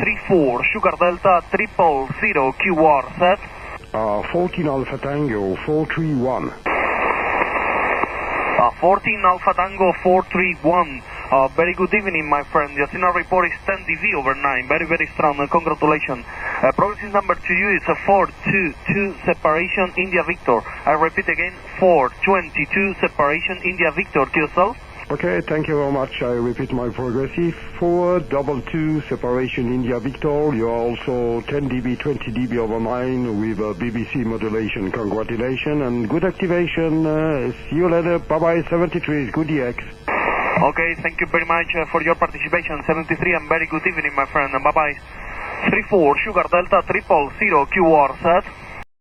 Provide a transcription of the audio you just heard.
34 Sugar Delta 000 QR set. 14 Alpha Tango 431. 14 Alpha Tango 431. Very good evening, my friend. The signal report is 10 dB over 9. Very, very strong. Congratulations. Progressive number to you is a 422 separation India Victor. I repeat again, 422 separation India Victor. To yourself. Okay, thank you very much. I repeat my progressive. 422 separation India Victor. You are also 10 dB, 20 dB over 9 with BBC modulation. Congratulations and good activation. See you later. Bye-bye. 73 is good EX. Okay, thank you very much for your participation. 73 and very good evening, my friend. And bye-bye. 34 Sugar Delta 000 QR set.